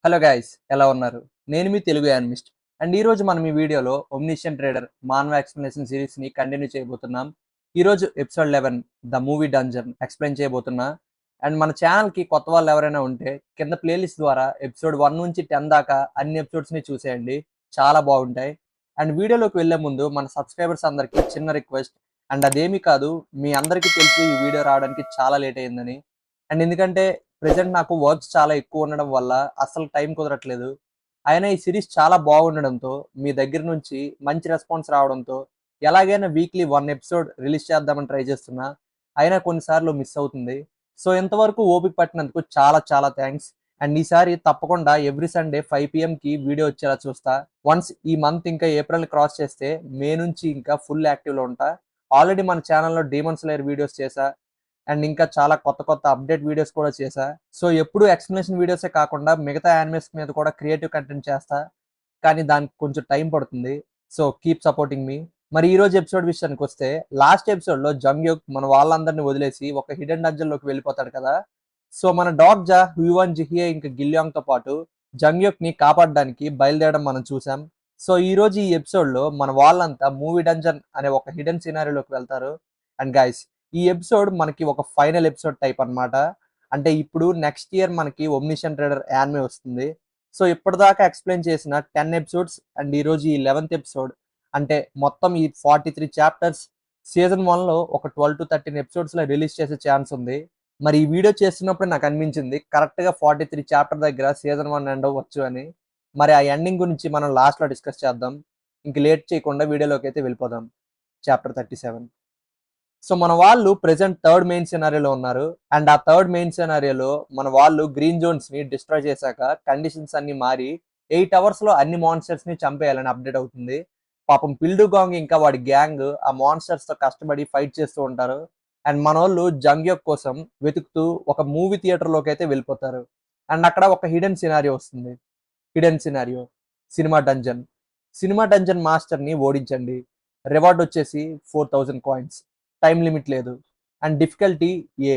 Hello guys, ఎలా ఉన్నారు? నేను మీ తెలుగు యానిమిస్ట్. అండ్ ఈరోజు మనం ఈ వీడియోలో ఒమ్నిషియన్ ట్రేడర్ మాన్వా ఎక్స్ప్లెనేషన్ సిరీస్ని కంటిన్యూ చేయబోతున్నాం. ఈరోజు episode 11 the movie dungeon explain చేయబోతున్నా. అండ్ మన ఛానల్కి కొత్త వాళ్ళు ఎవరైనా ఉంటే కింద ప్లేలిస్ట్ ద్వారా ఎపిసోడ్ 1 నుంచి 10 దాకా అన్ని ఎపిసోడ్స్ని చూసేయండి, చాలా బాగుంటాయి. అండ్ వీడియోలోకి వెళ్ళే ముందు మన సబ్స్క్రైబర్స్ అందరికీ చిన్న రిక్వెస్ట్. అండ్ అదేమీ కాదు, మీ అందరికీ తెలుసు ఈ వీడియో రావడానికి చాలా లేట్ అయిందని. అండ్ ఎందుకంటే ప్రెజెంట్ నాకు వర్క్స్ చాలా ఎక్కువ ఉండడం వల్ల అసలు టైం కుదరట్లేదు. అయినా ఈ సిరీస్ చాలా బాగుండడంతో, మీ దగ్గర నుంచి మంచి రెస్పాన్స్ రావడంతో ఎలాగైనా వీక్లీ 1 ఎపిసోడ్ రిలీజ్ చేద్దామని ట్రై చేస్తున్నా. అయినా కొన్నిసార్లు మిస్ అవుతుంది. సో ఇంతవరకు ఓపిక పట్టినందుకు చాలా చాలా థ్యాంక్స్. అండ్ ఈసారి తప్పకుండా ఎవ్రీ సండే 5 PMకి వీడియో వచ్చేలా చూస్తా. వన్స్ ఈ మంత్ ఇంకా ఏప్రిల్ క్రాస్ చేస్తే మే నుంచి ఇంకా ఫుల్ యాక్టివ్లో ఉంటా. ఆల్రెడీ మన ఛానల్లో డీమన్ స్లేయర్ వీడియోస్ చేశా. అండ్ ఇంకా చాలా కొత్త కొత్త అప్డేట్ వీడియోస్ కూడా చేశా. సో ఎప్పుడు ఎక్స్ప్లెనేషన్ వీడియోసే కాకుండా మిగతా యానిమేస్ మీద కూడా క్రియేటివ్ కంటెంట్ చేస్తా. కానీ దానికి కొంచెం టైం పడుతుంది. సో కీప్ సపోర్టింగ్ మీ. మరి ఈ రోజు ఎపిసోడ్ విషయానికి వస్తే, లాస్ట్ ఎపిసోడ్ లో జంగ్యుక్ మన వాళ్ళందరినీ వదిలేసి ఒక హిడెన్ డంజన్ లోకి వెళ్ళిపోతాడు కదా. సో మన డాగ్ జా, హ్యూవన్, జిహియే ఇంకా గిల్యాంగ్ తో పాటు జంగ్యుక్ ని కాపాడడానికి బయలుదేరడం మనం చూసాం. సో ఈ రోజు ఈ ఎపిసోడ్ లో మన వాళ్ళంతా మూవీ డంజన్ అనే ఒక హిడెన్ సినారీలోకి వెళ్తారు. అండ్ గైస్, ఈ ఎపిసోడ్ మనకి ఒక ఫైనల్ ఎపిసోడ్ టైప్ అన్నమాట. అంటే ఇప్పుడు నెక్స్ట్ ఇయర్ మనకి ఒమ్నిషన్ ట్రేడర్ యానిమే వస్తుంది. సో ఇప్పటిదాకా ఎక్స్ప్లెయిన్ చేసిన 10 ఎపిసోడ్స్ అండ్ ఈ రోజు ఈ 11th ఎపిసోడ్, అంటే మొత్తం ఈ 43 చాప్టర్స్ సీజన్ 1లో ఒక 12 to 13 ఎపిసోడ్స్ లో రిలీజ్ చేసే ఛాన్స్ ఉంది. మరి ఈ వీడియో చేస్తున్నప్పుడు నాకు అనిపించింది కరెక్ట్ గా 43 చాప్టర్ దగ్గర సీజన్ 1 ఎండ్ అవ్వచ్చు అని. మరి ఆ ఎండింగ్ గురించి మనం లాస్ట్ లో డిస్కస్ చేద్దాం. ఇంక లేట్ చేయకుండా వీడియోలోకి అయితే వెళ్ళిపోదాం. చాప్టర్ 37. సో మన వాళ్ళు ప్రెసెంట్ థర్డ్ మెయిన్ సినారియోలో ఉన్నారు. అండ్ ఆ థర్డ్ మెయిన్ సినారియోలో మన వాళ్ళు గ్రీన్ జోన్స్ ని డిస్ట్రాయ్ చేశాక కండిషన్స్ అన్ని మారి 8 అవర్స్ లో అన్ని మాన్స్టర్స్ ని చంపేయాలని అప్డేట్ అవుతుంది. పాపం పిల్డు గాంగ్ ఇంకా వాడి గ్యాంగ్ ఆ మాన్స్టర్స్ తో కష్టపడి ఫైట్ చేస్తూ ఉంటారు. అండ్ మన వాళ్ళు జంగ్యోక్ కోసం వెతుకుతూ ఒక మూవీ థియేటర్ లోకి అయితే వెళ్ళిపోతారు. అండ్ అక్కడ ఒక హిడెన్ సినారియో వస్తుంది. Hidden scenario cinema dungeon. Cinema dungeon master ని ఓడించండి. రివార్డ్ వచ్చేసి 4000 కాయిన్స్. టైం లిమిట్ లేదు. And difficulty A.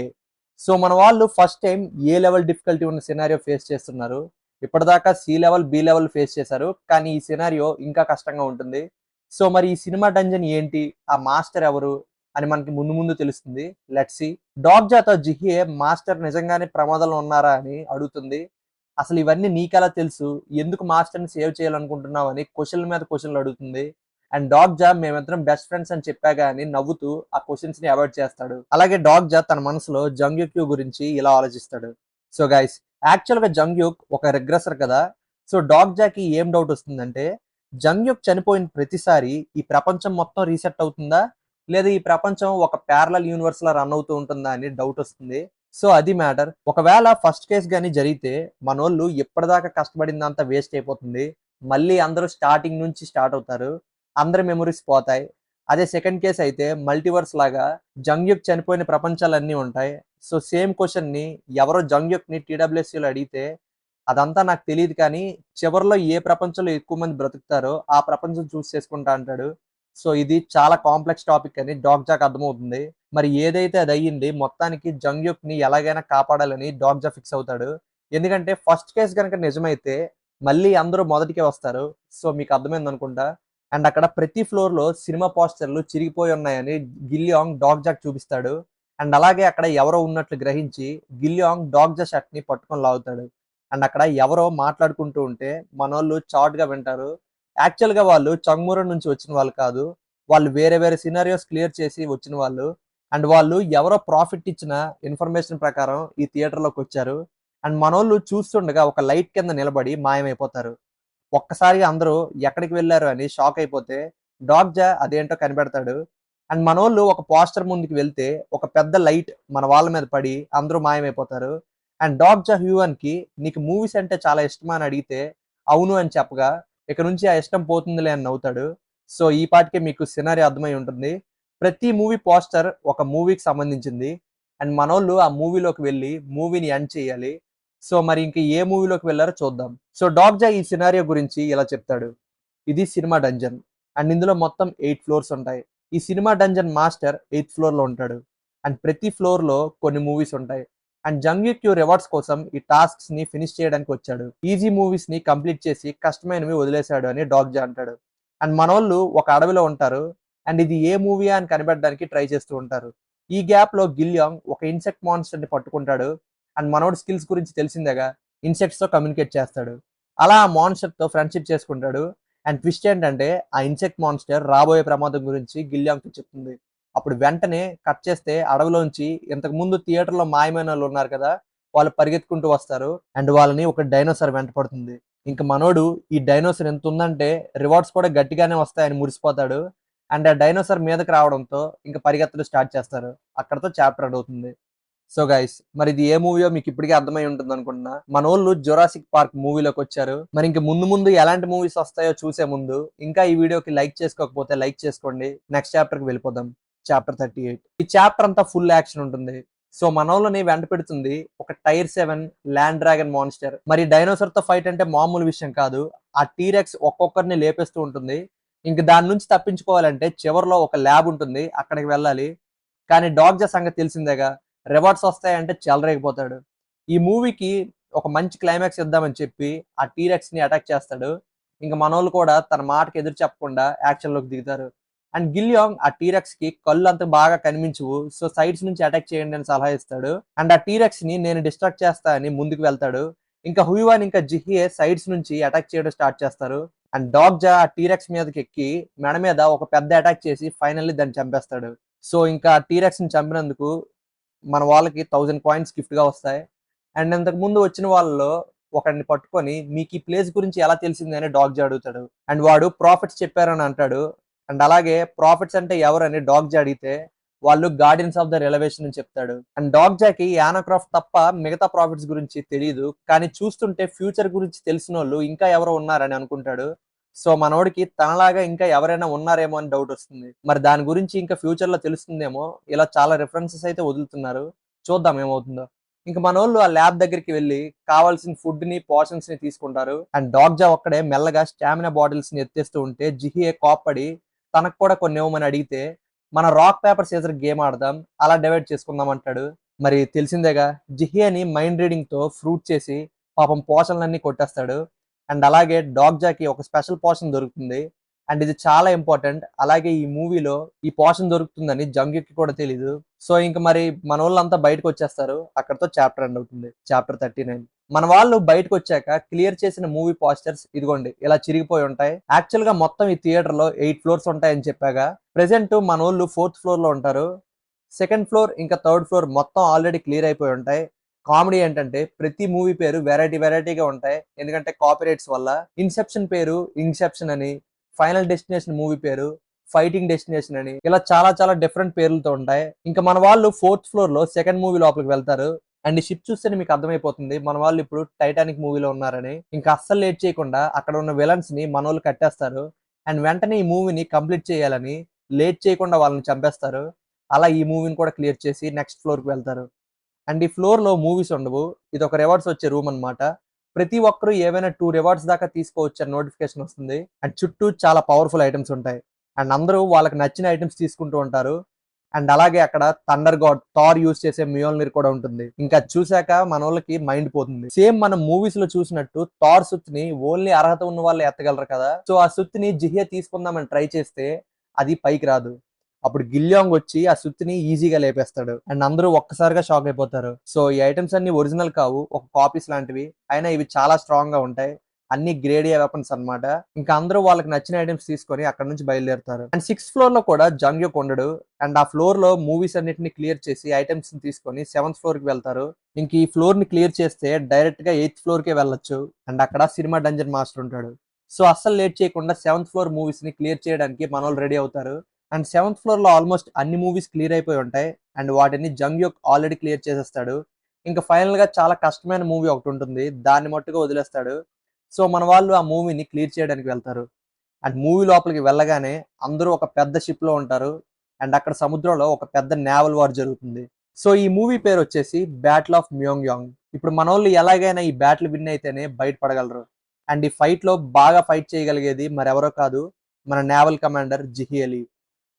సో మన వాళ్ళు first time A level difficulty ఉన్న సినారియో ఫేస్ చేస్తున్నారు. ఇప్పటిదాకా C level, B level face చేశారు, కానీ ఈ సినారియో ఇంకా కష్టంగా ఉంటుంది. సో మరి ఈ సినిమా డంజన్ ఏంటి, ఆ మాస్టర్ ఎవరు అని మనకి ముందు ముందు తెలుస్తుంది. Let's see. డాగ్ జాతో జిహియే మాస్టర్ నిజంగానే ప్రమాదంలో ఉన్నారా అని అడుగుతుంది. అసలు ఇవన్నీ నీకెలా తెలుసు, ఎందుకు మాస్టర్ని సేవ్ చేయాలనుకుంటున్నావు అని క్వశ్చన్ల మీద క్వశ్చన్లు అడుగుతుంది. అండ్ డాగ్ జా మేమిద్దరం బెస్ట్ ఫ్రెండ్స్ అని చెప్పాగా అని నవ్వుతూ ఆ క్వశ్చన్స్ ని అవాయిడ్ చేస్తాడు. అలాగే డాగ్ జా తన మనసులో జంగ్యుక్ గురించి ఇలా ఆలోచిస్తాడు. సో గైస్, యాక్చువల్ గా జంగ్యుక్ ఒక రిగ్రెసర్ కదా. సో డాగ్ జాకి ఏం డౌట్ వస్తుందంటే, జంగ్యుక్ చనిపోయిన ప్రతిసారి ఈ ప్రపంచం మొత్తం రీసెట్ అవుతుందా, లేదా ఈ ప్రపంచం ఒక ప్యారలల్ యూనివర్స్ లా రన్ అవుతూ ఉంటుందా అని డౌట్ వస్తుంది. సో అది మ్యాటర్. ఒకవేళ ఫస్ట్ కేస్ గానీ జరిగితే మనోళ్ళు ఎప్పటిదాకా కష్టపడిందంతా వేస్ట్ అయిపోతుంది. మళ్ళీ అందరూ స్టార్టింగ్ నుంచి స్టార్ట్ అవుతారు. అందరి మెమరీస్ పోతాయి. అదే సెకండ్ కేస్ అయితే మల్టీవర్స్ లాగా జంగ్యుక్ చనిపోయిన ప్రపంచాలన్నీ ఉంటాయి. సో సేమ్ క్వశ్చన్ ని ఎవరో జంగ్యుక్ ని టీడబ్ల్యూఎస్సీలో అడిగితే, అదంతా నాకు తెలియదు కానీ చివరిలో ఏ ప్రపంచంలో ఎక్కువ మంది బ్రతుకుతారో ఆ ప్రపంచం చూస్ చేసుకుంటా అంటాడు. సో ఇది చాలా కాంప్లెక్స్ టాపిక్ అని డాగ్ జాక్ అర్థమవుతుంది. మరి ఏదైతే అది అయ్యింది, మొత్తానికి జంగ్యుక్ ని ఎలాగైనా కాపాడాలని డాగ్ జా ఫిక్స్ అవుతాడు. ఎందుకంటే ఫస్ట్ కేస్ కనుక నిజమైతే మళ్ళీ అందరూ మొదటికే వస్తారు. సో మీకు అర్థమైంది అనుకుంటా. అండ్ అక్కడ ప్రతి ఫ్లోర్ లో సినిమా పోస్టర్లు చిరిగిపోయి ఉన్నాయని గిల్యాంగ్ డాగ్ జాక్ చూపిస్తాడు. అండ్ అలాగే అక్కడ ఎవరో ఉన్నట్లు గ్రహించి గిల్యాంగ్ డాగ్ జా షర్ట్ ని పట్టుకొని లాగుతాడు. అండ్ అక్కడ ఎవరో మాట్లాడుకుంటూ ఉంటే మనోళ్ళు చాట్ గా వింటారు. యాక్చువల్ గా వాళ్ళు చంగ్మూర నుంచి వచ్చిన వాళ్ళు కాదు. వాళ్ళు వేరే వేరే సినారియోస్ క్లియర్ చేసి వచ్చిన వాళ్ళు. అండ్ వాళ్ళు ఎవరో ప్రాఫిట్ ఇచ్చిన ఇన్ఫర్మేషన్ ప్రకారం ఈ థియేటర్ లోకి వచ్చారు. అండ్ మనోళ్ళు చూస్తుండగా ఒక లైట్ కింద నిలబడి మాయమైపోతారు. ఒక్కసారిగా అందరూ ఎక్కడికి వెళ్ళారు అని షాక్ అయిపోతే డాగ్ జా అదేంటో కనిపెడతాడు. అండ్ మనోళ్ళు ఒక పోస్టర్ ముందుకు వెళ్తే ఒక పెద్ద లైట్ మన వాళ్ళ మీద పడి అందరూ మాయమైపోతారు. అండ్ డాగ్ జా హ్యూవన్ కి నీకు మూవీస్ అంటే చాలా ఇష్టమా అని అడిగితే అవును అని చెప్పగా, ఇక నుంచి ఆ ఇష్టం పోతుందిలే అని నవ్వుతాడు. సో ఈ పాటికే మీకు సినారీ అర్థమై ఉంటుంది. ప్రతి మూవీ పోస్టర్ ఒక మూవీకి సంబంధించింది. అండ్ మనోళ్ళు ఆ మూవీలోకి వెళ్ళి మూవీని ఎండ్ చేయాలి. సో మరి ఇంక ఏ మూవీలోకి వెళ్ళారో చూద్దాం. సో డాగ్ జా ఈ సినారియో గురించి ఇలా చెప్తాడు. ఇది సినిమా డంజన్. అండ్ ఇందులో మొత్తం 8 ఫ్లోర్స్ ఉంటాయి. ఈ cinema dungeon master 8th floor లో ఉంటాడు. అండ్ ప్రతి ఫ్లోర్ లో కొన్ని మూవీస్ ఉంటాయి. అండ్ జంగ్యుక్యూ రివార్డ్స్ కోసం ఈ టాస్క్స్ ని ఫినిష్ చేయడానికి వచ్చాడు. ఈజీ మూవీస్ ని కంప్లీట్ చేసి కష్టమైనవి వదిలేశాడు అని డాగ్జా అంటాడు. అండ్ మనోళ్ళు ఒక అడవిలో ఉంటారు. అండ్ ఇది ఏ మూవీ అని కనిపెట్టడానికి ట్రై చేస్తూ ఉంటారు. ఈ గ్యాప్ లో గిల్యాంగ్ ఒక ఇన్సెక్ట్ మాన్స్టర్ ని పట్టుకుంటాడు. అండ్ మనోడి స్కిల్స్ గురించి తెలిసిందేగా, ఇన్సెక్ట్స్ తో కమ్యూనికేట్ చేస్తాడు. అలా ఆ మాన్స్టర్ తో ఫ్రెండ్షిప్ చేసుకుంటాడు. అండ్ ట్విస్ట్ ఏంటంటే ఆ ఇన్సెక్ట్ మాన్స్టర్ రాబోయే ప్రమాదం గురించి గిల్యాంగ్ తో చెప్తుంది. అప్పుడు వెంటనే కట్ చేస్తే అడవిలోంచి ఇంతకు ముందు థియేటర్లో మాయమైన వాళ్ళు ఉన్నారు కదా, వాళ్ళు పరిగెత్తుకుంటూ వస్తారు. అండ్ వాళ్ళని ఒక డైనోసార్ వెంట పడుతుంది. ఇంక మనోడు ఈ డైనోసార్ ఎంత ఉందంటే రివార్డ్స్ కూడా గట్టిగానే వస్తాయని మురిసిపోతాడు. అండ్ ఆ డైనోసార్ మీదకి రావడంతో ఇంకా పరిగెత్తడం స్టార్ట్ చేస్తారు. అక్కడతో చాప్టర్ ఎండ్ అవుతుంది. సో గైస్, మరి ఇది ఏ మూవీయో మీకు ఇప్పటికే అర్థమై ఉంటుంది అనుకుంటున్నా. మనోళ్ళు జొరాసిక్ పార్క్ మూవీలోకి వచ్చారు. మరి ఇంక ముందు ముందు ఎలాంటి మూవీస్ వస్తాయో చూసే ముందు ఇంకా ఈ వీడియోకి లైక్ చేసుకోకపోతే లైక్ చేసుకోండి. నెక్స్ట్ చాప్టర్ కి వెళ్ళిపోదాం. చాప్టర్ 38. ఈ చాప్టర్ అంతా ఫుల్ యాక్షన్ ఉంటుంది. సో మనోళ్ళని వెంట పెడుతుంది ఒక టైర్ 7 ల్యాండ్ డ్రాగన్ మాన్స్టర్. మరి డైనోసార్ తో ఫైట్ అంటే మామూలు విషయం కాదు. ఆ టీరెక్స్ ఒక్కొక్కరిని లేపేస్తూ ఉంటుంది. ఇంక దాని నుంచి తప్పించుకోవాలంటే చివరిలో ఒక ల్యాబ్ ఉంటుంది, అక్కడికి వెళ్ళాలి. కానీ డాగ్జా సంగతి తెలిసిందేగా, రివార్డ్స్ వస్తాయంటే చెలరేగిపోతాడు. ఈ మూవీకి ఒక మంచి క్లైమాక్స్ ఇద్దామని చెప్పి ఆ టీరెక్స్ ని అటాక్ చేస్తాడు. ఇంకా మనోళ్ళు కూడా తన మాటకి ఎదురు చెప్పకుండా యాక్షన్ లోకి దిగుతారు. అండ్ గిల్యాంగ్ ఆ టీరెక్స్ కి కళ్ళు అంత బాగా కనిపించవు, సో సైడ్స్ నుంచి అటాక్ చేయండి అని సలహా ఇస్తాడు. అండ్ ఆ టీరెక్స్ ని నేను డిస్ట్రాక్ట్ చేస్తా అని ముందుకు వెళ్తాడు. ఇంకా హుయివాన్ ఇంకా జిహియే సైడ్స్ నుంచి అటాక్ చేయడం స్టార్ట్ చేస్తారు. అండ్ డాగ్జా ఆ టీరెక్స్ మీదకి ఎక్కి మెడ మీద ఒక పెద్ద అటాక్ చేసి ఫైనల్లీ దాన్ని చంపేస్తాడు. సో ఇంకా టీరెక్స్ ని చంపినందుకు మన వాళ్ళకి 1000 కాయిన్స్ గిఫ్ట్ గా వస్తాయి. అండ్ ఇంతకు ముందు వచ్చిన వాళ్ళలో ఒకరిని పట్టుకొని మీకు ఈ ప్లేస్ గురించి ఎలా తెలిసింది అని డాగ్జా అడుగుతాడు. అండ్ వాడు ప్రాఫిట్స్ చెప్పారని అంటాడు. అండ్ అలాగే ప్రాఫిట్స్ అంటే ఎవరని డాగ్జా అడిగితే వాళ్ళు గార్డియన్స్ ఆఫ్ ద రిలవేషన్ అని చెప్తాడు. అండ్ డాగ్జాకి యానాక్రాఫ్ట్ తప్ప మిగతా ప్రాఫిట్స్ గురించి తెలియదు, కానీ చూస్తుంటే ఫ్యూచర్ గురించి తెలిసిన వాళ్ళు ఇంకా ఎవరో ఉన్నారని అనుకుంటాడు. సో మనోడికి తనలాగా ఇంకా ఎవరైనా ఉన్నారేమో అని డౌట్ వస్తుంది. మరి దాని గురించి ఇంకా ఫ్యూచర్ లో తెలుస్తుందేమో. ఇలా చాలా రిఫరెన్సెస్ అయితే వదులుతున్నారు, చూద్దాం ఏమవుతుందో. ఇంకా మనోళ్ళు ఆ ల్యాబ్ దగ్గరికి వెళ్ళి కావాల్సిన ఫుడ్ ని పోర్షన్స్ ని తీసుకుంటారు. అండ్ డాగ్జా ఒక్కడే మెల్లగా స్టామినా బాటిల్స్ ని ఎత్తేస్తూ ఉంటే జిహియే కోప్పడి తనకు కూడా కొన్ని ఇవ్వమని అడిగితే మన రాక్ పేపర్ సీజర్ గేమ్ ఆడదాం, అలా డివైడ్ చేసుకుందాం అంటాడు. మరి తెలిసిందేగా, జిహియాని మైండ్ రీడింగ్ తో ఫ్రూట్ చేసి పాపం పోషన్లన్నీ కొట్టేస్తాడు. అండ్ అలాగే డాగ్జాకి ఒక స్పెషల్ పోషన్ దొరుకుతుంది. అండ్ ఇది చాలా ఇంపార్టెంట్. అలాగే ఈ మూవీలో ఈ పోషన్ దొరుకుతుందని జంగ్యుకి కూడా తెలీదు. సో ఇంక మరి మన వాళ్ళంతా బయటకు వచ్చేస్తారు. అక్కడతో చాప్టర్ ఎండ్ అవుతుంది. చాప్టర్ 39. మన వాళ్ళు బయటకు వచ్చాక క్లియర్ చేసిన మూవీ పోస్టర్స్ ఇదిగోండి ఇలా చిరిగిపోయి ఉంటాయి. యాక్చువల్ గా మొత్తం ఈ థియేటర్ లో 8 ఫ్లోర్స్ ఉంటాయని చెప్పాగా, ప్రెసెంట్ మన వాళ్ళు 4th ఫ్లోర్ లో ఉంటారు. సెకండ్ ఫ్లోర్ ఇంకా థర్డ్ ఫ్లోర్ మొత్తం ఆల్రెడీ క్లియర్ అయిపోయి ఉంటాయి. కామెడీ ఏంటంటే ప్రతి మూవీ పేరు వెరైటీగా ఉంటాయి, ఎందుకంటే కాపీరైట్స్ వల్ల. ఇన్సెప్షన్ పేరు ఇన్సెప్షన్ అని, ఫైనల్ డెస్టినేషన్ మూవీ పేరు ఫైటింగ్ డెస్టినేషన్ అని, ఇలా చాలా చాలా డిఫరెంట్ పేర్లతో ఉంటాయి. ఇంకా మన వాళ్ళు 4th ఫ్లోర్ లో సెకండ్ మూవీ లోపలికి వెళ్తారు. అండ్ ఈ షిప్ చూస్తేనే మీకు అర్థమైపోతుంది మన వాళ్ళు ఇప్పుడు టైటానిక్ మూవీలో ఉన్నారని. ఇంకా అస్సలు లేట్ చేయకుండా అక్కడ ఉన్న విలన్స్ ని మన వాళ్ళు కట్టేస్తారు. అండ్ వెంటనే ఈ మూవీని కంప్లీట్ చేయాలని లేట్ చేయకుండా వాళ్ళని చంపేస్తారు. అలా ఈ మూవీని కూడా క్లియర్ చేసి నెక్స్ట్ ఫ్లోర్ కి వెళ్తారు. అండ్ ఈ ఫ్లోర్ లో మూవీస్ ఉండవు, ఇది ఒక రివార్డ్స్ వచ్చే రూమ్ అన్నమాట. ప్రతి ఒక్కరు ఏవైనా 2 రివార్డ్స్ దాకా తీసుకోవచ్చు అని నోటిఫికేషన్ వస్తుంది. అండ్ చుట్టూ చాలా పవర్ఫుల్ ఐటమ్స్ ఉంటాయి. అండ్ అందరూ వాళ్ళకి నచ్చిన ఐటమ్స్ తీసుకుంటూ ఉంటారు. అండ్ అలాగే అక్కడ థండర్ గాడ్ థార్ యూజ్ చేసే మియోల్నిర్ కూడా ఉంటుంది. ఇంకా చూసాక మన వాళ్ళకి మైండ్ పోతుంది. సేమ్ మనం మూవీస్ లో చూసినట్టు థార్ సుత్ని ఓన్లీ అర్హత ఉన్న వాళ్ళు ఎత్తగలరు కదా. సో ఆ సుత్ని జిహియా తీసుకుందామని ట్రై చేస్తే అది పైకి రాదు. అప్పుడు గిల్యాంగ్ వచ్చి ఆ సుత్తిని ఈజీగా లేపేస్తాడు. అండ్ అందరూ ఒక్కసారిగా షాక్ అయిపోతారు. సో ఈ ఐటమ్స్ అన్ని ఒరిజినల్ కావు, ఒక కాపీస్ లాంటివి. అయినా ఇవి చాలా స్ట్రాంగ్ గా ఉంటాయి. అన్ని గ్రేడియా వెపన్స్ అన్నమాట. ఇంకా అందరూ వాళ్ళకి నచ్చిన ఐటమ్స్ తీసుకొని అక్కడ నుంచి బయలుదేరుతారు. అండ్ 6th ఫ్లోర్ లో కూడా జంగ్యుక్ ఉండడు. అండ్ ఆ ఫ్లోర్ లో మూవీస్ అన్నిటిని క్లియర్ చేసి ఐటమ్స్ ని తీసుకొని 7th ఫ్లోర్ కి వెళ్తారు. ఇంక ఈ ఫ్లోర్ ని క్లియర్ చేస్తే డైరెక్ట్ గా 8th ఫ్లోర్ కే వెళ్ళొచ్చు. అండ్ అక్కడ సినిమా డంజన్ మాస్టర్ ఉంటాడు. సో అస్సలు లేట్ చేయకుండా 7th ఫ్లోర్ మూవీస్ ని క్లియర్ చేయడానికి మన వాళ్ళు రెడీ అవుతారు. అండ్ 7th ఫ్లోర్ లో ఆల్మోస్ట్ అన్ని మూవీస్ క్లియర్ అయిపోయి ఉంటాయి. అండ్ వాటిని జంగ్యుక్ ఆల్రెడీ క్లియర్ చేసేస్తాడు. ఇంకా ఫైనల్ గా చాలా కష్టమైన మూవీ ఒకటి ఉంటుంది, దాన్ని మట్టుగా వదిలేస్తాడు. సో మన వాళ్ళు ఆ మూవీని క్లియర్ చేయడానికి వెళ్తారు. అండ్ మూవీ లోపలికి వెళ్ళగానే అందరూ ఒక పెద్ద షిప్ లో ఉంటారు. అండ్ అక్కడ సముద్రంలో ఒక పెద్ద నేవల్ వార్ జరుగుతుంది. సో ఈ మూవీ పేరు వచ్చేసి బ్యాటిల్ ఆఫ్ మ్యోంగ్యాంగ్. ఇప్పుడు మన వాళ్ళు ఎలాగైనా ఈ బ్యాటిల్ విన్ అయితేనే బయటపడగలరు. అండ్ ఈ ఫైట్ లో బాగా ఫైట్ చేయగలిగేది మరెవరో కాదు, మన నేవల్ కమాండర్ జిహియలి.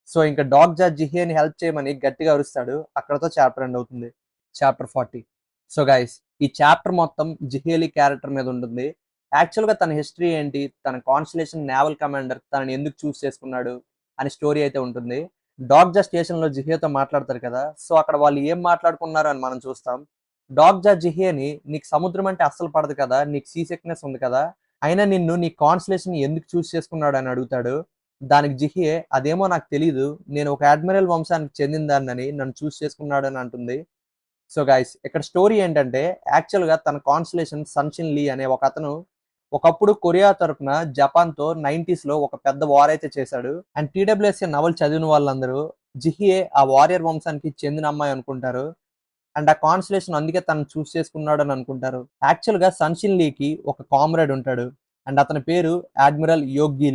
సో ఇంకా డాగ్జా జిహియాని హెల్ప్ చేయమని గట్టిగా అరుస్తాడు. అక్కడతో చాప్టర్ ఎండ్ అవుతుంది. చాప్టర్ 40. సో గైస్, ఈ చాప్టర్ మొత్తం జిహేలి క్యారెక్టర్ మీద ఉంటుంది. యాక్చువల్‌గా తన హిస్టరీ ఏంటి? తన కాన్స్టలేషన్ నేవల్ కమాండర్ తనని ఎందుకు చూస్ చేసుకున్నాడు? అని స్టోరీ అయితే ఉంటుంది. డాగ్జా స్టేషన్‌లో జిహేతో మాట్లాడతారు కదా! సో, అక్కడ వాళ్ళు ఏం మాట్లాడుకున్నారు అని మనం చూస్తాం. డాగ్జా జిహేని "నీకు సముద్రం అంటే అస్సలు పడదు కదా! నీకు సీ సిక్‌నెస్ ఉంది కదా! అయినా నిన్ను నీ కాన్స్టలేషన్ ఎందుకు చూస్ చేసుకున్నాడు?" అని అడుగుతాడు. దానికి జిహే "అదేమో నాకు తెలీదు. నేను ఒక అడ్మిరల్ వంశానికి చెందినదాన్నని నన్ను చూస్ చేసుకున్నాడని" అంటుంది. సో గైస్, ఇక్కడ స్టోరీ ఏంటంటే యాక్చువల్‌గా తన కాన్స్టలేషన్ సన్‌షిన్ లీ అనే ఒకతను ఒకప్పుడు కొరియా తరపున జపాన్‌తో 90స్‌లో ఒక పెద్ద వార్ అయితే చేశాడు. అండ్ టీడబ్ల్యూఎస్ఏ నవల చదివిన వాళ్ళందరూ జిహియే ఆ వారియర్ వంశానికి చెందిన అమ్మాయి అనుకుంటారు. అండ్ ఆ కాన్స్టలేషన్ అందుకే తనను చూస్ చేసుకున్నాడని అనుకుంటారు. యాక్చువల్‌గా సన్‌షిన్ లీకి ఒక కామ్రేడ్ ఉంటాడు. అండ్ అతని పేరు అడ్మిరల్ యోగ్గీ.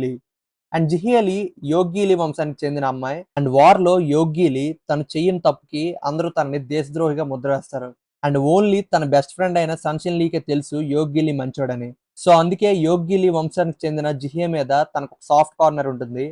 అండ్ జిహియలి యోగ్గీలి వంశానికి చెందిన అమ్మాయి. అండ్ వార్‌లో యోగ్గీలి తను చెయ్యని తప్పుకి అందరూ తనని దేశద్రోహిగా ముద్ర వేస్తారు. అండ్ ఓన్లీ తన బెస్ట్ ఫ్రెండ్ అయిన సన్‌షిన్ లీకే తెలుసు యోగ్గీలి మంచోడని. సో, అందుకే యోగ్గీలి వంశానికి చెందిన జిహియే మీద తనకు ఒక సాఫ్ట్ కార్నర్ ఉంటుంది.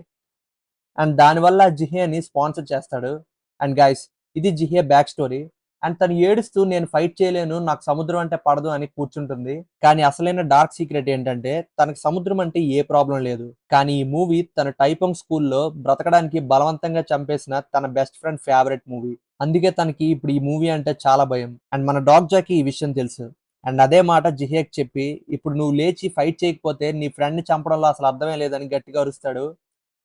అండ్ దానివల్ల జిహేని స్పాన్సర్ చేస్తాడు. అండ్ గైస్, ఇది జిహే బ్యాక్ స్టోరీ. అండ్ తను ఏడుస్తూ నేను ఫైట్ చేయలేను, నాకు సముద్రం అంటే పడదు అని కూర్చుంటుంది. కానీ అసలైన డార్క్ సీక్రెట్ ఏంటంటే తనకు సముద్రం అంటే ఏ ప్రాబ్లం లేదు. కానీ ఈ మూవీ తన టైపంగ్ స్కూల్లో బ్రతకడానికి బలవంతంగా చంపేసిన తన బెస్ట్ ఫ్రెండ్ ఫేవరెట్ మూవీ. అందుకే తనకి ఇప్పుడు ఈ మూవీ అంటే చాలా భయం. అండ్ మన డాగ్ జాకి ఈ విషయం తెలుసు. అండ్ అదే మాట జిహేకి చెప్పి ఇప్పుడు నువ్వు లేచి ఫైట్ చేయకపోతే నీ ఫ్రెండ్ని చంపడంలో అసలు అర్థమే లేదని గట్టిగా అరుస్తాడు.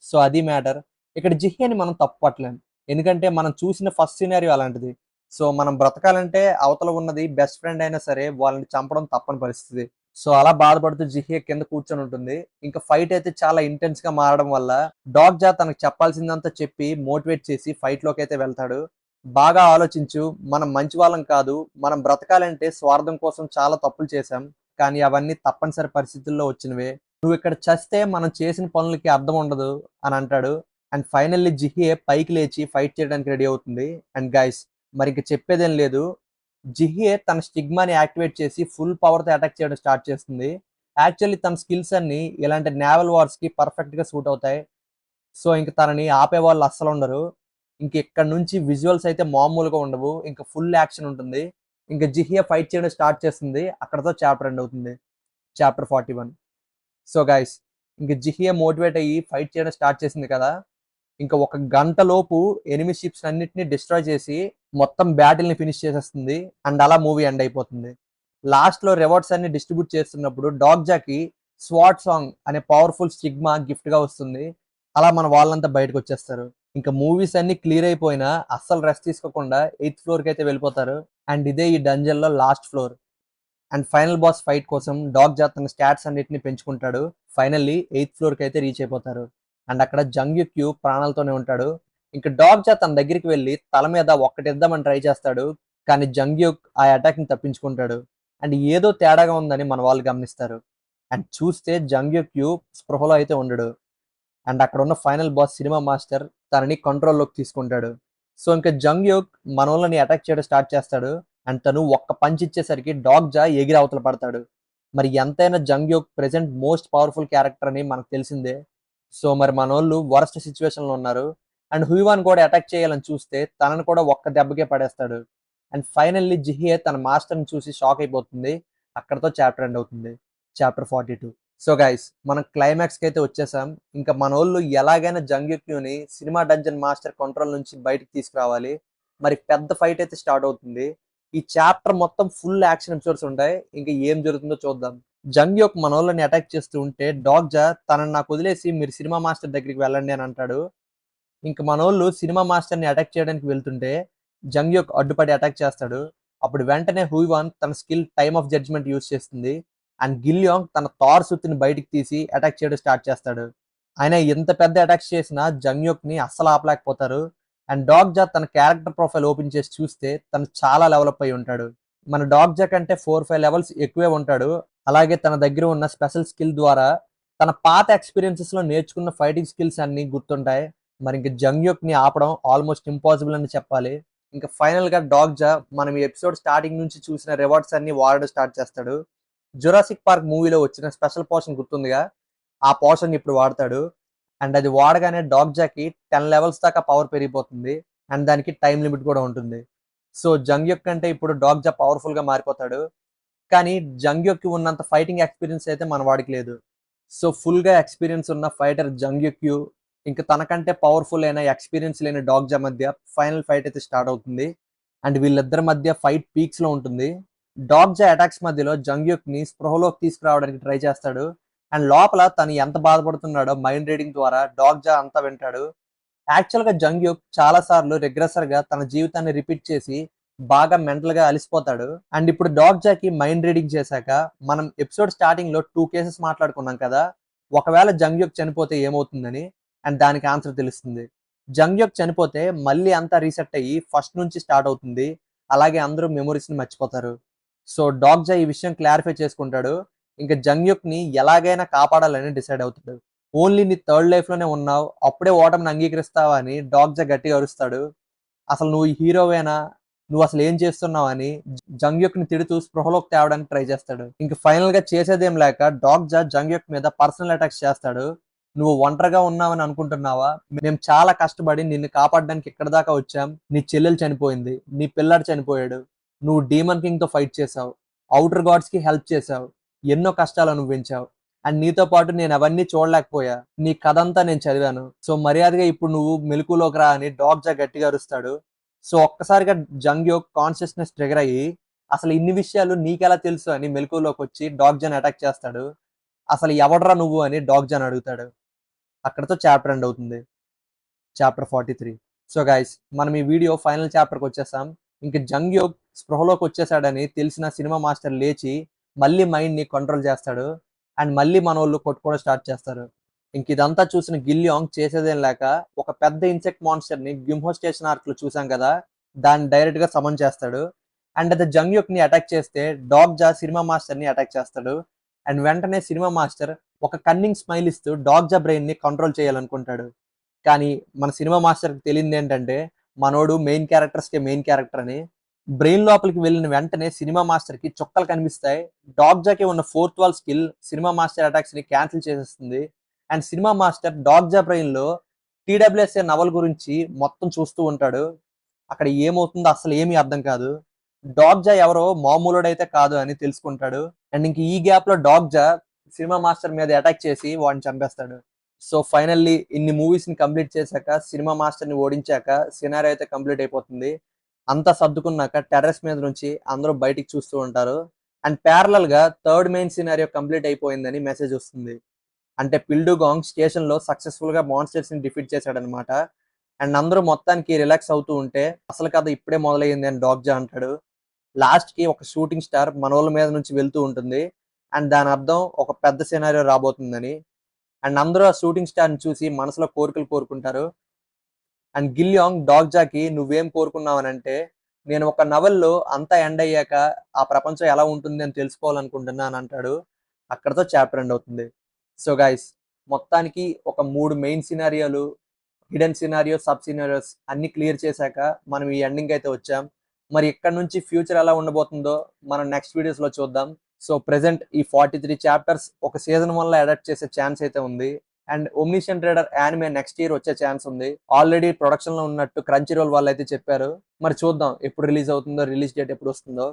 సో, అది మ్యాటర్. ఇక్కడ జిహ్యని మనం తప్పు పట్టలేం. ఎందుకంటే మనం చూసిన ఫస్ట్ సినారియో అలాంటిది. సో, మనం బ్రతకాలంటే అవతల ఉన్నది బెస్ట్ ఫ్రెండ్ అయినా సరే వాళ్ళని చంపడం తప్పని పరిస్థితి. సో, అలా బాధపడుతూ జిహ్య కింద కూర్చొని ఉంటుంది. ఇంకా ఫైట్ అయితే చాలా ఇంటెన్స్‌గా మారడం వల్ల డాగ్‌జా తనకు చెప్పాల్సిందంతా చెప్పి మోటివేట్ చేసి ఫైట్‌లోకైతే వెళ్తాడు. బాగా ఆలోచించు. మనం మంచి వాళ్ళం కాదు. మనం బ్రతకాలంటే స్వార్థం కోసం చాలా తప్పులు చేశాం. కానీ అవన్నీ తప్పనిసరి పరిస్థితుల్లో వచ్చినవే. నువ్విక్కడ చస్తే మనం చేసిన పనులకి అర్థం ఉండదు అని అంటాడు. అండ్ ఫైనల్లీ జిహియే పైకి లేచి ఫైట్ చేయడానికి రెడీ అవుతుంది. అండ్ గైస్, మరి ఇంక చెప్పేదేం లేదు. జిహియే తన స్టిగ్మాని యాక్టివేట్ చేసి ఫుల్ పవర్‌తో అటాక్ చేయడం స్టార్ట్ చేస్తుంది. యాక్చువల్లీ తన స్కిల్స్ అన్నీ ఇలాంటి నేవల్ వార్స్‌కి పర్ఫెక్ట్‌గా సూట్ అవుతాయి. సో, ఇంక తనని ఆపేవాళ్ళు అస్సలుండరు. ఇంక ఇక్కడ నుంచి విజువల్స్ అయితే మామూలుగా ఉండవు. ఇంక ఫుల్ యాక్షన్ ఉంటుంది. ఇంక జిహియే ఫైట్ చేయడం స్టార్ట్ చేస్తుంది. అక్కడితో చాప్టర్ ఎండ్ అవుతుంది. చాప్టర్ 41. సో గైస్, ఇంక జిహియే మోటివేట్ అయ్యి ఫైట్ చేయడం స్టార్ట్ చేసింది కదా! ఇంక ఒక గంట లోపు ఎనిమీ షిప్స్ అన్నిటిని డిస్ట్రాయ్ చేసి మొత్తం బ్యాటిల్‌ని ఫినిష్ చేసేస్తుంది. అండ్ అలా మూవీ ఎండ్ అయిపోతుంది. లాస్ట్‌లో రివార్డ్స్ అన్ని డిస్ట్రిబ్యూట్ చేస్తున్నప్పుడు డాగ్‌జాకి స్వాట్ సాంగ్ అనే పవర్‌ఫుల్ స్టిగ్మా గిఫ్ట్‌గా వస్తుంది. అలా మన వాళ్ళంతా బయటకొచ్చేస్తారు. ఇంక మూవీస్ అన్నీ క్లియర్ అయిపోయినా అస్సలు రెస్ట్ తీసుకోకుండా 8థ్ ఫ్లోర్‌కైతే వెళ్ళిపోతారు. అండ్ ఇదే ఈ డంజన్‌లో last floor. And final boss fight కోసం డాగ్‌జా తన స్టాట్స్ అన్నిటిని పెంచుకుంటాడు. ఫైనల్లీ 8థ్ ఫ్లోర్‌కి అయితే రీచ్ అయిపోతారు. అండ్ అక్కడ జంగ్‌యుక్యు ప్రాణాలతోనే ఉంటాడు. ఇంక డాగ్‌జా తన దగ్గరికి వెళ్లి తల మీద ఒక్కటిద్దామని ట్రై చేస్తాడు. కానీ జంగ్‌యుక్ ఆ అటాక్‌ని తప్పించుకుంటాడు. అండ్ ఏదో తేడాగా ఉందని మన వాళ్ళు గమనిస్తారు. అండ్ చూస్తే జంగ్‌యుక్యు స్పృహలో అయితే ఉండడు. అండ్ అక్కడ ఉన్న ఫైనల్ బాస్ సినిమా మాస్టర్ తనని కంట్రోల్‌లోకి తీసుకుంటాడు. సో, ఇంక జంగ్‌యుక్ మనోళ్ళని అటాక్ చేయడం స్టార్ట్ చేస్తాడు. అండ్ తను ఒక్క పంచ్ ఇచ్చేసరికి డాగ్‌జా ఎగిరి అవతల పడతాడు. మరి ఎంతైనా జంగ్‌యుక్ ప్రెజెంట్ మోస్ట్ పవర్‌ఫుల్ క్యారెక్టర్ అని మనకు తెలిసిందే. సో, మరి మనోళ్ళు వరస్ట్ సిట్యుయేషన్‌లో ఉన్నారు. అండ్ హుయివాన్ కూడా అటాక్ చేయాలని చూస్తే తనని కూడా ఒక్క దెబ్బకే పడేస్తాడు. అండ్ ఫైనల్లీ జిహియే తన మాస్టర్‌ని చూసి షాక్ అయిపోతుంది. అక్కడితో చాప్టర్ ఎండ్ అవుతుంది. చాప్టర్ 42. సో గైస్, మనం క్లైమాక్స్‌కి అయితే వచ్చేసాం. ఇంకా మనోళ్ళు ఎలాగైనా జంగ్‌యుక్యుని సినిమా డంజన్ మాస్టర్ కంట్రోల్ నుంచి బయటికి తీసుకురావాలి. మరి పెద్ద ఫైట్ అయితే స్టార్ట్ అవుతుంది. ఈ చాప్టర్ మొత్తం ఫుల్ యాక్షన్ ఎపిసోడ్స్ ఉంటాయి. ఇంక ఏం జరుగుతుందో చూద్దాం. జంగ్‌యుక్ మనోళ్ళని అటాక్ చేస్తూ ఉంటే డాగ్‌జా తనని నాకు వదిలేసి మీరు సినిమా మాస్టర్ దగ్గరికి వెళ్ళండి అని అంటాడు. ఇంక మనోళ్ళు సినిమా మాస్టర్‌ని అటాక్ చేయడానికి వెళ్తుంటే జంగ్‌యుక్ అడ్డుపడి అటాక్ చేస్తాడు. అప్పుడు వెంటనే హుయివాన్ తన skill time of judgment use చేస్తుంది. అండ్ గిల్యాంగ్ తన థార్ సుత్తిని బయటికి తీసి అటాక్ చేయడం స్టార్ట్ చేస్తాడు. ఆయన ఎంత పెద్ద అటాక్స్ చేసినా జంగ్‌యుక్‌ని అస్సలు ఆపలేకపోతారు. అండ్ డాగ్‌జా తన క్యారెక్టర్ ప్రొఫైల్ ఓపెన్ చేసి చూస్తే తను చాలా లెవలప్ అయి ఉంటాడు. మన డాగ్‌జా కంటే 4, 5 లెవెల్స్ ఎక్కువే ఉంటాడు. అలాగే తన దగ్గర ఉన్న స్పెషల్ స్కిల్ ద్వారా తన పాత ఎక్స్‌పీరియన్సెస్‌లో నేర్చుకున్న ఫైటింగ్ స్కిల్స్ అన్నీ గుర్తుంటాయి. మరి ఇంక జంగ్‌యుక్‌ని ఆపడం ఆల్మోస్ట్ ఇంపాసిబుల్ అని చెప్పాలి. ఇంక ఫైనల్‌గా డాగ్‌జా మనం ఈ ఎపిసోడ్ స్టార్టింగ్ నుంచి చూసిన రివార్డ్స్ అన్నీ వాడడం స్టార్ట్ చేస్తాడు. 'జురాసిక్ పార్క్' మూవీలో వచ్చిన స్పెషల్ పోషన్ గుర్తుందిగా? ఆ పోషన్‌ని ఇప్పుడు వాడతాడు. అండ్ అది వాడగానే డాగ్‌జాకి 10 లెవెల్స్ దాకా పవర్ పెరిగిపోతుంది. అండ్ దానికి టైమ్ లిమిట్ కూడా ఉంటుంది. సో జంగ్యోక్ కంటే ఇప్పుడు డాగ్జా పవర్ఫుల్ గా మారిపోతాడు. కానీ జంగ్యోక్కి ఉన్నంత ఫైటింగ్ ఎక్స్పీరియన్స్ అయితే మన వాడికి లేదు. సో ఫుల్ గా ఎక్స్పీరియన్స్ ఉన్న ఫైటర్ జంగ్యోక్యు ఇంకా తనకంటే పవర్ఫుల్ అయిన ఎక్స్పీరియన్స్ లేని డాగ్జా మధ్య ఫైనల్ ఫైట్ అయితే స్టార్ట్ అవుతుంది. అండ్ వీళ్ళిద్దరి మధ్య ఫైట్ పీక్స్ లో ఉంటుంది. డాగ్జా అటాక్స్ మధ్యలో జంగ్యోక్ ని స్పృహలోకి తీసుకురావడానికి ట్రై చేస్తాడు. అండ్ లోపల తను ఎంత బాధపడుతున్నాడో మైండ్ రీడింగ్ ద్వారా డాగ్జా అంతా వింటాడు. యాక్చువల్ గా జంగ్యూక్ చాలా సార్లు రిగ్రెసర్ గా తన జీవితాన్ని రిపీట్ చేసి బాగా మెంటల్ గా అలిసిపోతాడు. అండ్ ఇప్పుడు డాగ్జాకి మైండ్ రీడింగ్ చేశాక మనం ఎపిసోడ్ స్టార్టింగ్ లో 2 కేసెస్ మాట్లాడుకున్నాం కదా, ఒకవేళ జంగ్యూక్ చనిపోతే ఏమవుతుందని. అండ్ దానికి ఆన్సర్ తెలుస్తుంది. జంగ్యూక్ చనిపోతే మళ్ళీ అంతా రీసెట్ అయ్యి ఫస్ట్ నుంచి స్టార్ట్ అవుతుంది. అలాగే అందరూ మెమొరీస్ ని మర్చిపోతారు. సో డాగ్జా ఈ విషయం క్లారిఫై చేసుకుంటాడు. ఇంకా జంగ్యూక్ ని ఎలాగైనా కాపాడాలని డిసైడ్ అవుతాడు. ఓన్లీ నీ థర్డ్ లైఫ్ లోనే ఉన్నావు, అప్పుడే ఓటమిని అంగీకరిస్తావా అని డాగ్జా గట్టిగా అరుస్తాడు. అసలు నువ్వు హీరోవేనా, నువ్వు అసలు ఏం చేస్తున్నావు అని జంగ్యూక్ ని తిడుతూ స్పృహలోకి తేవడానికి ట్రై చేస్తాడు. ఇంక ఫైనల్ గా చేసేదేం లేక డాగ్జా జంగ్యూక్ మీద పర్సనల్ అటాక్స్ చేస్తాడు. నువ్వు ఒంటరిగా ఉన్నావని అనుకుంటున్నావా, మేము చాలా కష్టపడి నిన్ను కాపాడడానికి ఇక్కడ దాకా వచ్చాం. నీ చెల్లెలు చనిపోయింది, నీ పిల్లాడు చనిపోయాడు, నువ్వు డీమన్ కింగ్ తో ఫైట్ చేసావు, అవుటర్ గాడ్స్ కి హెల్ప్ చేసావు, ఎన్నో కష్టాలు అనుభవించావు. అండ్ నీతో పాటు నేను అవన్నీ చూడలేకపోయా, నీ కథ అంతా నేను చదివాను. సో మర్యాదగా ఇప్పుడు నువ్వు మెలకులోకి రా అని డాగ్జా గట్టిగా అరుస్తాడు. సో ఒక్కసారిగా జంగ్యోక్ కాన్షియస్నెస్ ట్రిగర్ అయ్యి అసలు ఇన్ని విషయాలు నీకెలా తెలుసు అని మెలకులోకి వచ్చి డాగ్జాని అటాక్ చేస్తాడు. అసలు ఎవడ్రా నువ్వు అని డాగ్జాని అడుగుతాడు. అక్కడతో చాప్టర్ ఎండ్ అవుతుంది. చాప్టర్ 43. సో గైస్, మనం ఈ వీడియో ఫైనల్ చాప్టర్కి వచ్చేసాం. ఇంక జంగ్యోక్ స్పృహలోకి వచ్చేసాడని తెలిసిన సినిమా మాస్టర్ లేచి మళ్ళీ మైండ్ ని కంట్రోల్ చేస్తాడు. అండ్ మళ్ళీ మన వాళ్ళు కొట్టుకోవడం స్టార్ట్ చేస్తారు. ఇంక ఇదంతా చూసిన గిల్లియాంగ్ చేసేదేం లేక ఒక పెద్ద ఇన్సెక్ట్ మాన్స్టర్ ని గిమ్హో స్టేషన్ ఆర్క్ లో చూసాం కదా, దాన్ని డైరెక్ట్ గా సమన్ చేస్తాడు. అండ్ అది జంగ్యోక్ ని అటాక్ చేస్తే డాగ్జా సినిమా మాస్టర్ ని అటాక్ చేస్తాడు. అండ్ వెంటనే సినిమా మాస్టర్ ఒక కన్నింగ్ స్మైల్ ఇస్తూ డాగ్జా బ్రెయిన్ ని కంట్రోల్ చేయాలనుకుంటాడు. కానీ మన సినిమా మాస్టర్కి తెలియదు ఏంటంటే మనోడు మెయిన్ క్యారెక్టర్ అని. బ్రెయిన్ లోపలికి వెళ్ళిన వెంటనే సినిమా మాస్టర్ కి చుక్కలు కనిపిస్తాయి. డాగ్జాకి ఉన్న fourth wall skill cinema master attacks ని క్యాన్సిల్ చేసేస్తుంది. అండ్ సినిమా మాస్టర్ డాగ్జా బ్రెయిన్ లో టీడబ్ల్యూఎస్ఏ నవల్ గురించి మొత్తం చూస్తూ ఉంటాడు. అక్కడ ఏమవుతుందో అసలు ఏమీ అర్థం కాదు. డాగ్జా ఎవరో మామూలుడైతే కాదు అని తెలుసుకుంటాడు. అండ్ ఇంక ఈ గ్యాప్ లో డాగ్జా సినిమా మాస్టర్ మీద అటాక్ చేసి వాడిని చంపేస్తాడు. సో ఫైనల్లీ ఇన్ని మూవీస్ ని కంప్లీట్ చేశాక సినిమా మాస్టర్ ని ఓడించాక సినారీ అయితే కంప్లీట్ అయిపోతుంది. అంతా సర్దుకున్నాక టెర్రస్ మీద నుంచి అందరూ బయటికి చూస్తూ ఉంటారు. అండ్ ప్యారలల్ గా థర్డ్ మెయిన్ సినారియో కంప్లీట్ అయిపోయిందని మెసేజ్ వస్తుంది. అంటే పిల్డుగాంగ్ స్టేషన్ లో సక్సెస్ఫుల్ గా మాన్స్టర్స్ ని డిఫీట్ చేశాడనమాట. అండ్ అందరూ మొత్తానికి రిలాక్స్ అవుతూ ఉంటే అసలు కథ ఇప్పుడే మొదలైంది అని డాగ్జా అంటాడు. లాస్ట్ కి ఒక షూటింగ్ స్టార్ మనోళ్ళ మీద నుంచి వెళ్తూ ఉంటుంది. అండ్ దాని అర్థం ఒక పెద్ద సినారియో రాబోతుందని. అండ్ అందరూ ఆ షూటింగ్ స్టార్ ని చూసి మనసులో కోరికలు కోరుకుంటారు. అండ్ గిల్యాంగ్ డాగ్జాకి నువ్వేం కోరుకున్నావు అని అంటే, నేను ఒక నవల్లో అంతా ఎండ్ అయ్యాక ఆ ప్రపంచం ఎలా ఉంటుంది అని తెలుసుకోవాలనుకుంటున్నా అని అంటాడు. అక్కడతో చాప్టర్ ఎండ్ అవుతుంది. సో గైస్, మొత్తానికి ఒక 3 మెయిన్ సినారియోలు, హిడెన్ సినారియో, సబ్ సినారియోస్ అన్ని క్లియర్ చేశాక మనం ఈ ఎండింగ్ అయితే వచ్చాం. మరి ఇక్కడ నుంచి ఫ్యూచర్ ఎలా ఉండబోతుందో మనం నెక్స్ట్ వీడియోస్ లో చూద్దాం. సో ప్రెసెంట్ ఈ 43 చాప్టర్స్ ఒక సీజన్ 1 లో అడాప్ట్ చేసే ఛాన్స్ అయితే ఉంది. And Omniscient Trader anime next year వచ్చే ఛాన్స్ ఉంది. ఆల్రెడీ ప్రొడక్షన్ లో ఉన్నట్టు క్రంచీ రోల్ వాళ్ళు అయితే చెప్పారు. మరి చూద్దాం ఎప్పుడు రిలీజ్ అవుతుందో, రిలీజ్ డేట్ ఎప్పుడు వస్తుందో.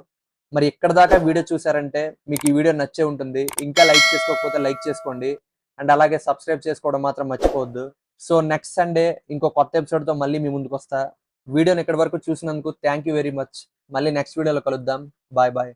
మరి ఇక్కడ దాకా వీడియో చూసారంటే మీకు ఈ వీడియో నచ్చే ఉంటుంది. ఇంకా లైక్ చేసుకోకపోతే లైక్ చేసుకోండి. అండ్ అలాగే సబ్స్క్రైబ్ చేసుకోవడం మాత్రం మర్చిపోవద్దు. సో నెక్స్ట్ సండే ఇంకో కొత్త ఎపిసోడ్ తో మళ్ళీ మీ ముందుకు వస్తా. వీడియోని ఇక్కడ వరకు చూసినందుకు థ్యాంక్ యూ వెరీ మచ్. మళ్ళీ నెక్స్ట్ వీడియోలో కలుద్దాం. Bye bye.